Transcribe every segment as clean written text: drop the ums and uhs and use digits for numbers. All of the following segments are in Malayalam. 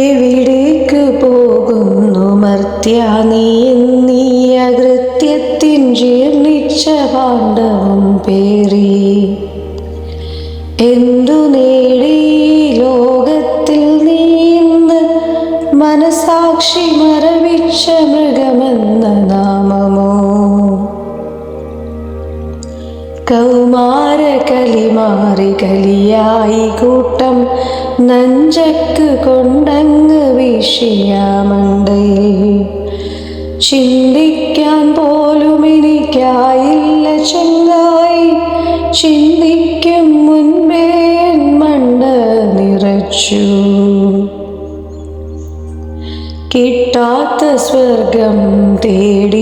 എവിടേക്ക് പോകുന്നു മർത്യാ നീ എന്നീ അകൃത്യത്തിൻ ജീർണിച്ച പാണ്ഡവം പേറി എന്തു നേടി ലോകത്തിൽ നീ ഇന്ന് മനസാക്ഷി മരവിച്ച മൃഗമെന്ന നാമമോ കൗമാര കലിമാറി കലിയായി കൂട്ടം നഞ്ചക്ക് കൊണ്ടങ്ങ് വീശിയ മണ്ടയിൽ ചിന്തിക്കാൻ പോലും എനിക്കായില്ല ചങ്ങായി ചിന്തിക്കും മുൻപേ മണ്ട നിറച്ചു കിട്ടാത്ത സ്വർഗം തേടിയൊരുവനാ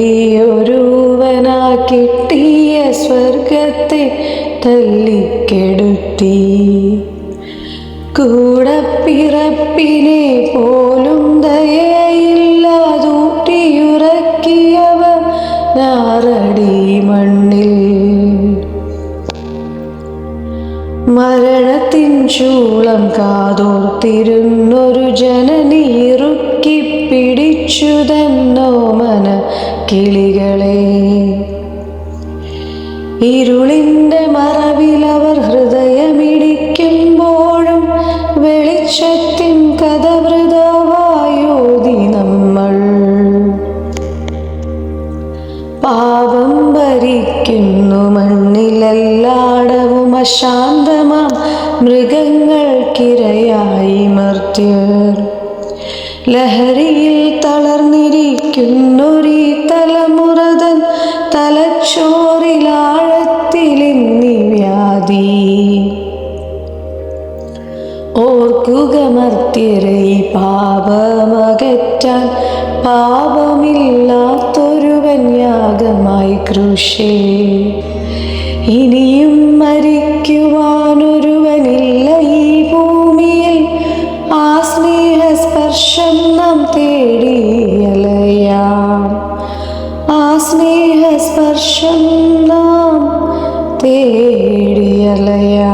കിട്ടിയ സ്വർഗത്തെ തല്ലിക്കെടുത്തി കൂടപ്പിറപ്പിനെ പോലും ദയയില്ലാതൂട്ടിയുറക്കിയവ ഞാറടി മണ്ണിൽ മരണത്തിൻ ചൂളം കാതോർത്തിരുന്നൊരു ജനനി ഇറുക്കി പിടിച്ചു തന്നോമന കിളികളെ ഇരുളിൻ്റെ മറവിലവർ ഹൃദയമിടിക്കുമ്പോഴും വെളിച്ചത്തിൻ കഥവൃതവായോതി നമ്മൾ പാപം ഭരിക്കുന്നു മണ്ണിലെല്ലാടവും അശാന്തമാം മൃഗങ്ങൾക്കിരയായി മർത്യർ ലഹരിയിൽ തളർന്നിരിക്കുന്നൊരീ തലമുറതൻ തലച്ചോറിലാഴത്തിലിന്നി വ്യാധി ഓർക്കുക മർത്യരെ പാപമകറ്റാൻ പാപമില്ലാത്തൊരുവൻ യാഗമായി ക്രൂശിൽ ഇനിയും മരിക്കുവാനൊരുവനില്ല ഈ ഭൂമിയിൽ ആ സ്നേഹസ്പർശം നാം തേടിയലയാം ആ സ്നേഹസ്പർശം നാം തേടിയലയാം